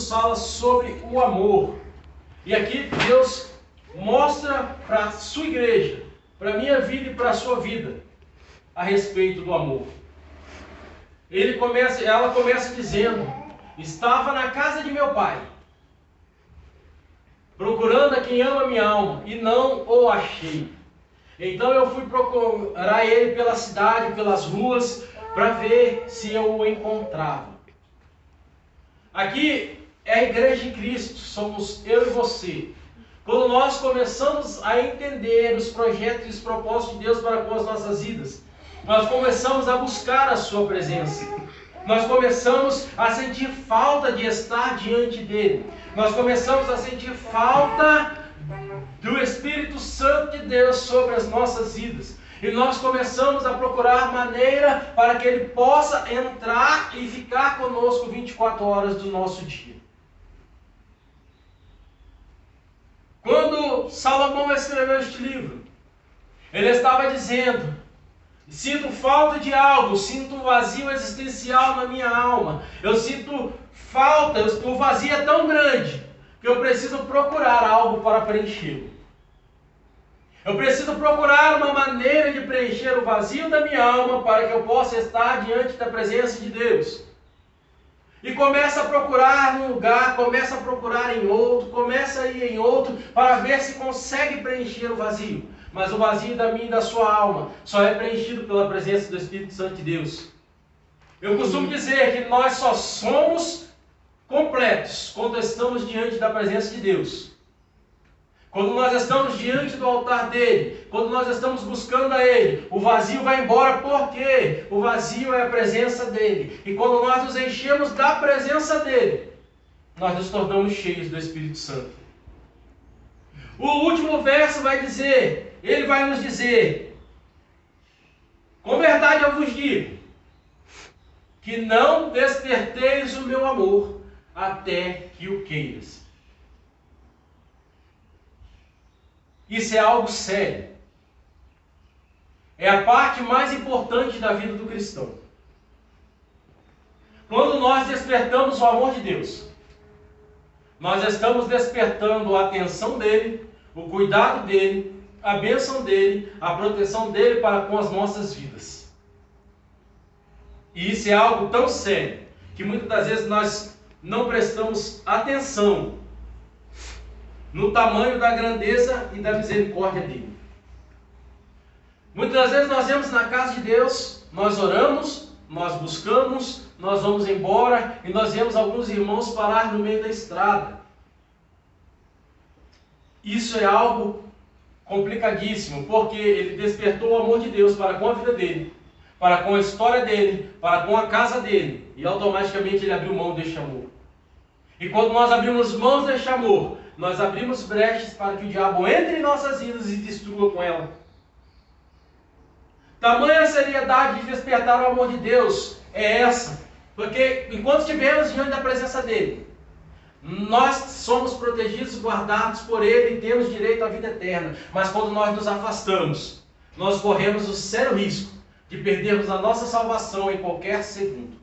nos fala sobre o amor. E aqui Deus mostra para a sua igreja, para a minha vida e para a sua vida, a respeito do amor. Ela começa dizendo: estava na casa de meu pai, procurando a quem ama minha alma, e não o achei. Então eu fui procurar ele pela cidade, pelas ruas, para ver se eu o encontrava. Aqui é a igreja de Cristo, somos eu e você. Quando nós começamos a entender os projetos e os propósitos de Deus para com as nossas vidas, nós começamos a buscar a sua presença. Nós começamos a sentir falta de estar diante dele. Nós começamos a sentir falta do Espírito Santo de Deus sobre as nossas vidas. E nós começamos a procurar maneira para que ele possa entrar e ficar conosco 24 horas do nosso dia. Quando Salomão escreveu este livro, ele estava dizendo: sinto falta de algo, sinto um vazio existencial na minha alma. Eu sinto falta, o vazio é tão grande que eu preciso procurar algo para preenchê-lo. Eu preciso procurar uma maneira de preencher o vazio da minha alma para que eu possa estar diante da presença de Deus. E começa a procurar num lugar, começa a procurar em outro, começa a ir em outro para ver se consegue preencher o vazio. Mas o vazio da minha e da sua alma só é preenchido pela presença do Espírito Santo de Deus. Eu costumo dizer que nós só somos completos quando estamos diante da presença de Deus. Quando nós estamos diante do altar dele, quando nós estamos buscando a ele, o vazio vai embora, porque o vazio é a presença dele. E quando nós nos enchemos da presença dele, nós nos tornamos cheios do Espírito Santo. O último verso vai dizer, ele vai nos dizer: com verdade eu vos digo, que não desperteis o meu amor até que o queiras. Isso é algo sério. É a parte mais importante da vida do cristão. Quando nós despertamos o amor de Deus, nós estamos despertando a atenção dele, o cuidado dele, a bênção dele, a proteção dele para com as nossas vidas. E isso é algo tão sério que muitas das vezes nós não prestamos atenção no tamanho da grandeza e da misericórdia dele. Muitas das vezes nós vamos na casa de Deus, nós oramos, nós buscamos, nós vamos embora e nós vemos alguns irmãos parar no meio da estrada. Isso é algo complicadíssimo, porque ele despertou o amor de Deus para com a vida dele, para com a história dele, para com a casa dele, e automaticamente ele abriu mão deste amor. E quando nós abrimos mãos deste amor, nós abrimos brechas para que o diabo entre em nossas vidas e destrua com ela. Tamanha seriedade de despertar o amor de Deus é essa, porque enquanto estivermos diante da presença dele, nós somos protegidos, guardados por ele e temos direito à vida eterna. Mas quando nós nos afastamos, nós corremos o sério risco de perdermos a nossa salvação em qualquer segundo.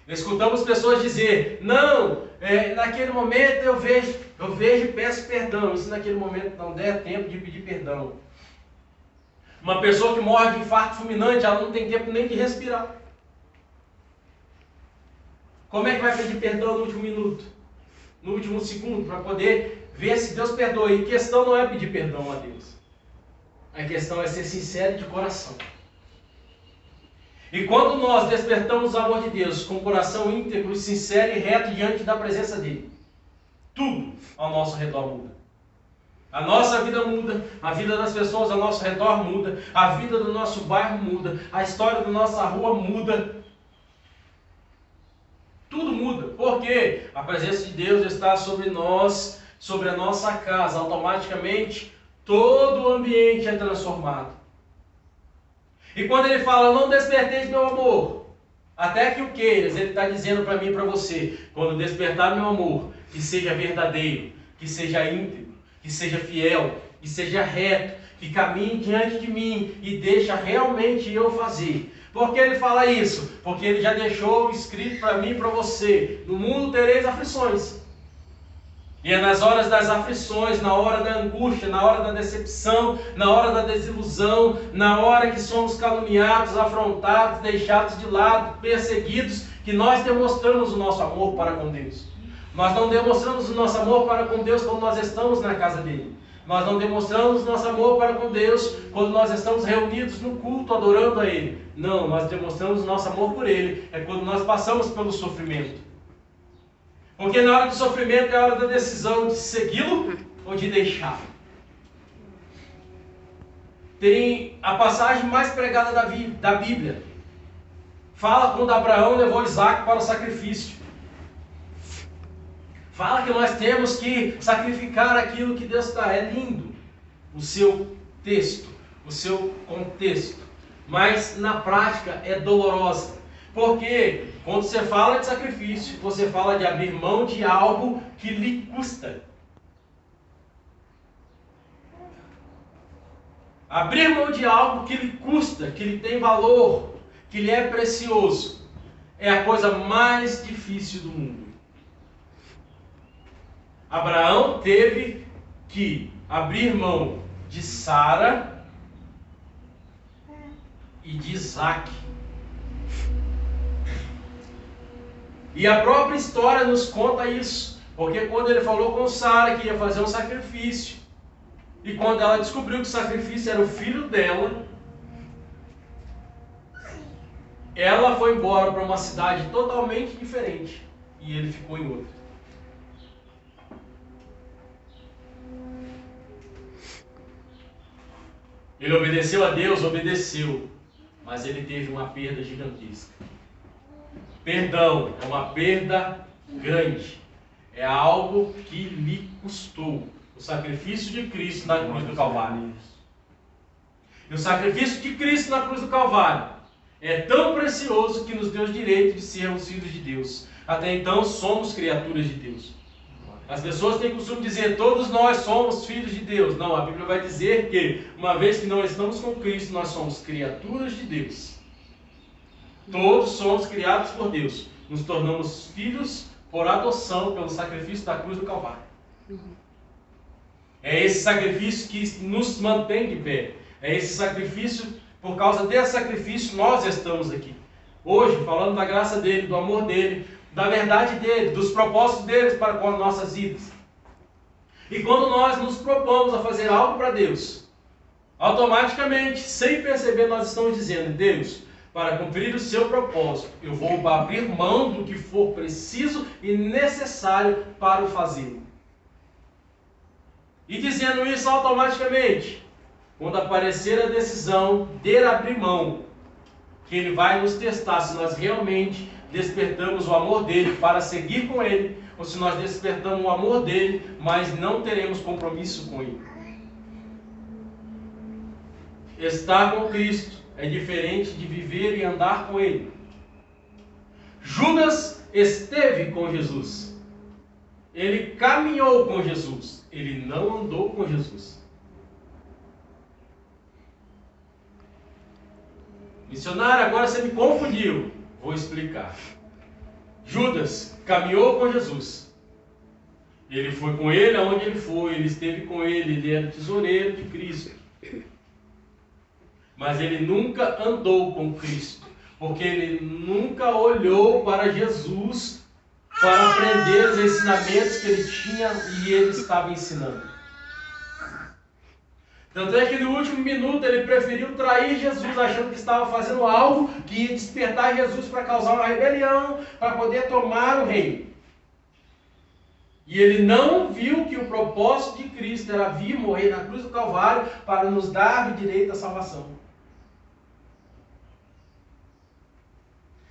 Escutamos pessoas dizer: não, naquele momento eu vejo e peço perdão. E se naquele momento não der tempo de pedir perdão? Uma pessoa que morre de infarto fulminante, ela não tem tempo nem de respirar. Como é que vai pedir perdão no último minuto? No último segundo, para poder ver se Deus perdoa? E a questão não é pedir perdão a Deus. A questão é ser sincero de coração. E quando nós despertamos o amor de Deus com o coração íntegro, sincero e reto diante da presença dele, tudo ao nosso redor muda. A nossa vida muda, a vida das pessoas ao nosso redor muda, a vida do nosso bairro muda, a história da nossa rua muda. Tudo muda, porque a presença de Deus está sobre nós, sobre a nossa casa. Automaticamente, todo o ambiente é transformado. E quando ele fala: não desperteis meu amor, até que o queiras, ele está dizendo para mim e para você: quando despertar meu amor, que seja verdadeiro, que seja íntegro, que seja fiel, que seja reto, que caminhe diante de mim e deixa realmente eu fazer. Por que ele fala isso? Porque ele já deixou escrito para mim e para você: no mundo tereis aflições. E é nas horas das aflições, na hora da angústia, na hora da decepção, na hora da desilusão, na hora que somos caluniados, afrontados, deixados de lado, perseguidos, que nós demonstramos o nosso amor para com Deus. Nós não demonstramos o nosso amor para com Deus quando nós estamos na casa dele. Nós não demonstramos nosso amor para com Deus quando nós estamos reunidos no culto adorando a Ele. Não, nós demonstramos nosso amor por Ele é quando nós passamos pelo sofrimento. Porque na hora do sofrimento é a hora da decisão de segui-lo ou de deixá-lo. Tem a passagem mais pregada da Bíblia. Fala quando Abraão levou Isaac para o sacrifício. Fala que nós temos que sacrificar aquilo que Deus dá. É lindo o seu texto, o seu contexto. Mas na prática é dolorosa. Porque quando você fala de sacrifício, você fala de abrir mão de algo que lhe custa. Abrir mão de algo que lhe custa, que lhe tem valor, que lhe é precioso, é a coisa mais difícil do mundo. Abraão teve que abrir mão de Sara e de Isaac. E a própria história nos conta isso. Porque quando ele falou com Sara que ia fazer um sacrifício, e quando ela descobriu que o sacrifício era o filho dela, ela foi embora para uma cidade totalmente diferente. E ele ficou em outra. Ele obedeceu a Deus, obedeceu, mas ele teve uma perda gigantesca. Perdão é uma perda grande, é algo que lhe custou. O sacrifício de Cristo na cruz do Calvário. E o sacrifício de Cristo na cruz do Calvário é tão precioso que nos deu o direito de sermos filhos de Deus. Até então somos criaturas de Deus. As pessoas têm costume de dizer, todos nós somos filhos de Deus. Não, a Bíblia vai dizer que, uma vez que não estamos com Cristo, nós somos criaturas de Deus. Todos somos criados por Deus. Nos tornamos filhos por adoção, pelo sacrifício da cruz do Calvário. É esse sacrifício que nos mantém de pé. É esse sacrifício, por causa desse sacrifício, nós estamos aqui. Hoje, falando da graça dele, do amor dele, da verdade dele, dos propósitos dele para com as nossas vidas. E quando nós nos propomos a fazer algo para Deus, automaticamente, sem perceber, nós estamos dizendo, Deus, para cumprir o seu propósito, eu vou abrir mão do que for preciso e necessário para o fazê-lo. E dizendo isso automaticamente, quando aparecer a decisão de abrir mão, que Ele vai nos testar se nós realmente despertamos o amor dele para seguir com ele, ou se nós despertamos o amor dele, mas não teremos compromisso com ele. Estar com Cristo é diferente de viver e andar com ele. Judas esteve com Jesus. Ele caminhou com Jesus. Ele não andou com Jesus. Missionário, agora você me confundiu. Vou explicar. Judas caminhou com Jesus. Ele foi com ele aonde ele foi, ele esteve com ele, ele era tesoureiro de Cristo. Mas ele nunca andou com Cristo, porque ele nunca olhou para Jesus para aprender os ensinamentos que ele tinha e ele estava ensinando. Tanto é que no último minuto ele preferiu trair Jesus, achando que estava fazendo algo que ia despertar Jesus para causar uma rebelião, para poder tomar o reino. E ele não viu que o propósito de Cristo era vir morrer na cruz do Calvário para nos dar o direito à salvação.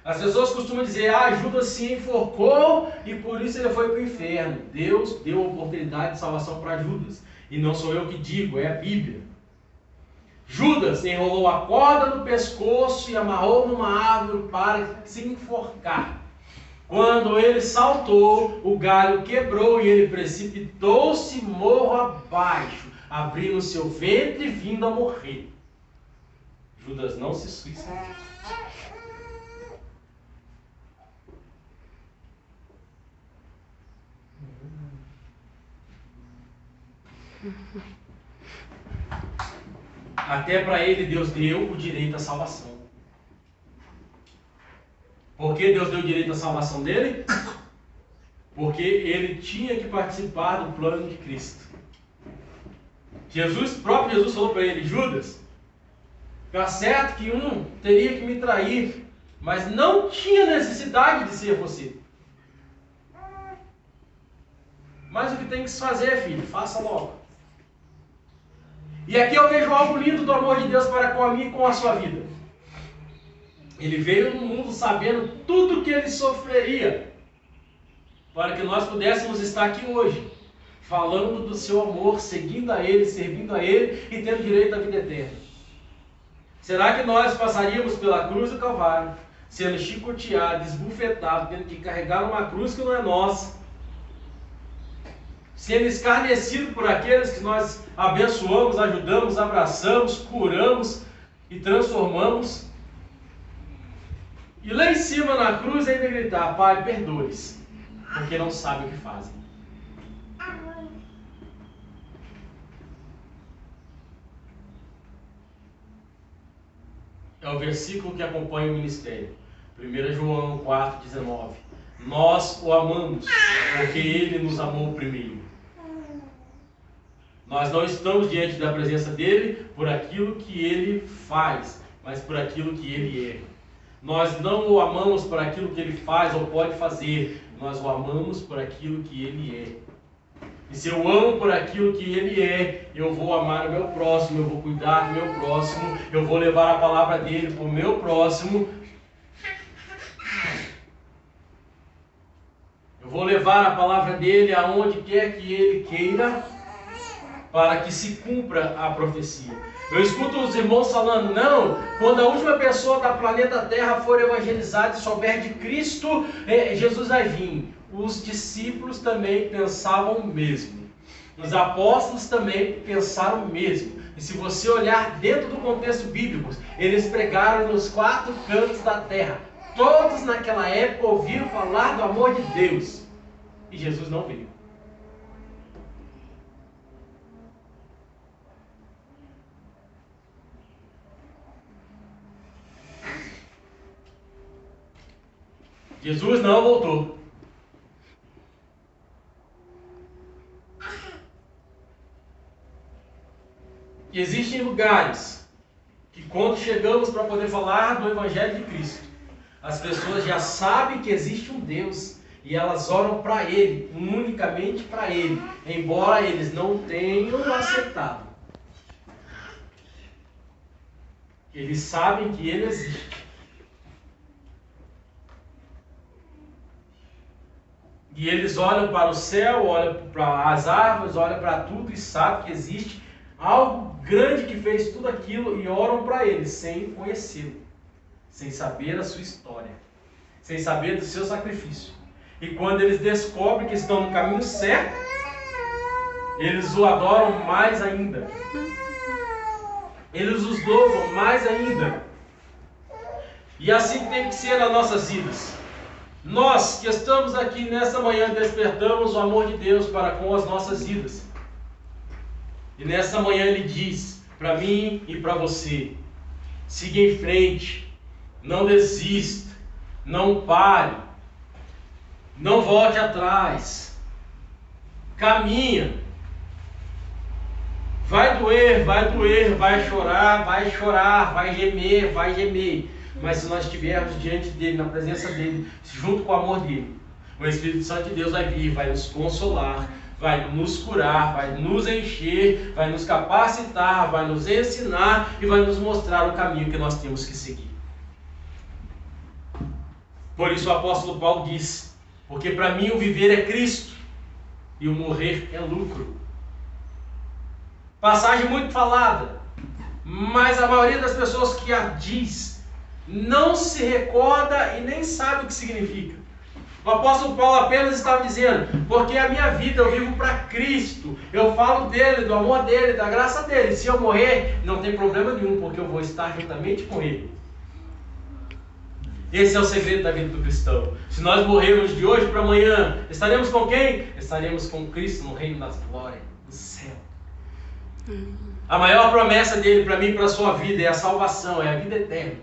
As pessoas costumam dizer, Judas se enforcou e por isso ele foi para o inferno. Deus deu a oportunidade de salvação para Judas. E não sou eu que digo, é a Bíblia. Judas enrolou a corda no pescoço e amarrou numa árvore para se enforcar. Quando ele saltou, o galho quebrou e ele precipitou-se morro abaixo, abrindo seu ventre e vindo a morrer. Judas não se suicidou. Até para ele Deus deu o direito à salvação. Por que Deus deu o direito à salvação dele? Porque ele tinha que participar do plano de Cristo. Próprio Jesus falou para ele: Judas, está certo que um teria que me trair, mas não tinha necessidade de ser você. Mas o que tem que se fazer, filho, faça logo. E aqui eu vejo algo lindo do amor de Deus para com a minha e com a sua vida. Ele veio no mundo sabendo tudo que ele sofreria, para que nós pudéssemos estar aqui hoje, falando do seu amor, seguindo a ele, servindo a ele e tendo direito à vida eterna. Será que nós passaríamos pela cruz do Calvário, sendo chicoteados, esbufetados, tendo que carregar uma cruz que não é nossa, sendo escarnecido por aqueles que nós abençoamos, ajudamos, abraçamos, curamos e transformamos, e lá em cima na cruz ainda gritar: Pai, perdoe-os, porque não sabem o que fazem. É o versículo que acompanha o ministério. 1 João 4,19. Nós o amamos, porque ele nos amou primeiro. Nós não estamos diante da presença dele por aquilo que ele faz, mas por aquilo que ele é. Nós não o amamos por aquilo que ele faz ou pode fazer, nós o amamos por aquilo que ele é. E se eu amo por aquilo que ele é, eu vou amar o meu próximo, eu vou cuidar do meu próximo, eu vou levar a palavra dele para o meu próximo. Eu vou levar a palavra dele aonde quer que ele queira, para que se cumpra a profecia. Eu escuto os irmãos falando: não, quando a última pessoa da planeta Terra for evangelizada e souber de Cristo, Jesus vai vir. Os discípulos também pensavam o mesmo. Os apóstolos também pensaram o mesmo. E se você olhar dentro do contexto bíblico, eles pregaram nos 4 cantos da terra. Todos naquela época ouviram falar do amor de Deus. E Jesus não veio. Jesus não voltou. E existem lugares que, quando chegamos para poder falar do Evangelho de Cristo, as pessoas já sabem que existe um Deus e elas oram para Ele, unicamente para Ele, embora eles não tenham aceitado. Eles sabem que Ele existe. E eles olham para o céu, olham para as árvores, olham para tudo e sabem que existe algo grande que fez tudo aquilo e oram para ele, sem conhecê-lo, sem saber a sua história, sem saber do seu sacrifício. E quando eles descobrem que estão no caminho certo, eles o adoram mais ainda. Eles os louvam mais ainda. E assim tem que ser nas nossas vidas. Nós que estamos aqui nesta manhã despertamos o amor de Deus para com as nossas vidas. E nesta manhã Ele diz para mim e para você: siga em frente, não desista, não pare, não volte atrás, caminha. Vai doer, vai chorar, vai gemer, vai gemer. Mas se nós estivermos diante dele, na presença dele, junto com o amor dele, o Espírito Santo de Deus vai vir, vai nos consolar, vai nos curar, vai nos encher, vai nos capacitar, vai nos ensinar e vai nos mostrar o caminho que nós temos que seguir. Por isso o apóstolo Paulo diz: porque para mim o viver é Cristo e o morrer é lucro. Passagem muito falada, mas a maioria das pessoas que a diz não se recorda e nem sabe o que significa. O apóstolo Paulo apenas estava dizendo, porque a minha vida eu vivo para Cristo, eu falo dele, do amor dele, da graça dele. Se eu morrer, não tem problema nenhum, porque eu vou estar juntamente com ele. Esse é o segredo da vida do cristão. Se nós morrermos de hoje para amanhã, estaremos com quem? Estaremos com Cristo no reino das glórias, do céu. A maior promessa dele para mim e para a sua vida é a salvação, é a vida eterna.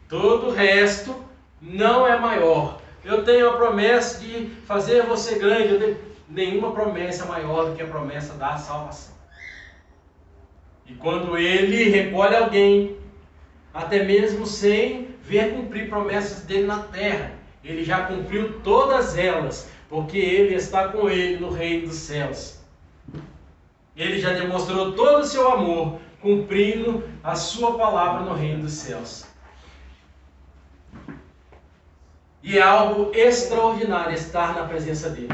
Todo o resto não é maior. Eu tenho a promessa de fazer você grande. Nenhuma promessa é maior do que a promessa da salvação. E quando ele recolhe alguém, até mesmo sem ver cumprir promessas dele na terra, ele já cumpriu todas elas, porque ele está com ele no reino dos céus. Ele já demonstrou todo o seu amor, cumprindo a sua palavra no reino dos céus. E é algo extraordinário estar na presença dele.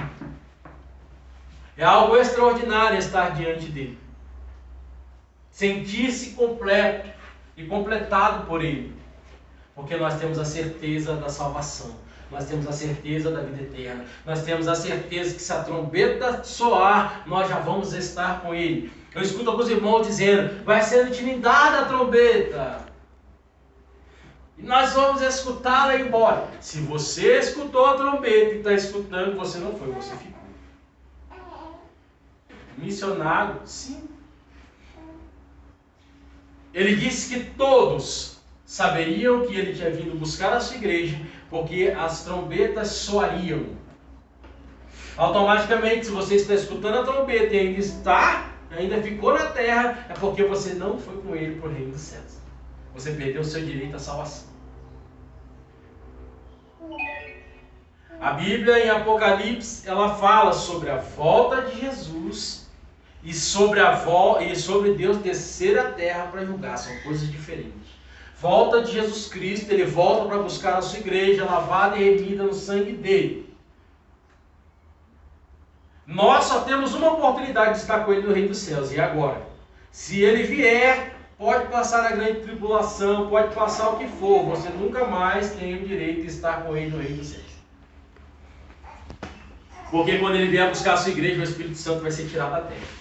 É algo extraordinário estar diante dele. Sentir-se completo e completado por ele. Porque nós temos a certeza da salvação. Nós temos a certeza da vida eterna. Nós temos a certeza que se a trombeta soar, nós já vamos estar com ele. Eu escuto alguns irmãos dizendo, vai ser intimidada a trombeta. E nós vamos escutá-la e ir embora. Se você escutou a trombeta e está escutando, você não foi, você ficou. Missionário, sim. Ele disse que todos saberiam que ele tinha vindo buscar a sua igreja, porque as trombetas soariam. Automaticamente, se você está escutando a trombeta e ainda ficou na terra, é porque você não foi com ele para o reino dos céus. Você perdeu o seu direito à salvação. A Bíblia em Apocalipse, ela fala sobre a volta de Jesus e sobre Deus descer à terra para julgar. São coisas diferentes. Volta de Jesus Cristo, ele volta para buscar a sua igreja, lavada e remida no sangue dele. Nós só temos uma oportunidade de estar com ele no reino dos céus. E agora? Se ele vier, pode passar a grande tribulação, pode passar o que for, você nunca mais tem o direito de estar com ele no reino dos céus. Porque quando ele vier buscar a sua igreja, o Espírito Santo vai ser tirado da terra.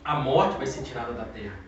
A morte vai ser tirada da terra.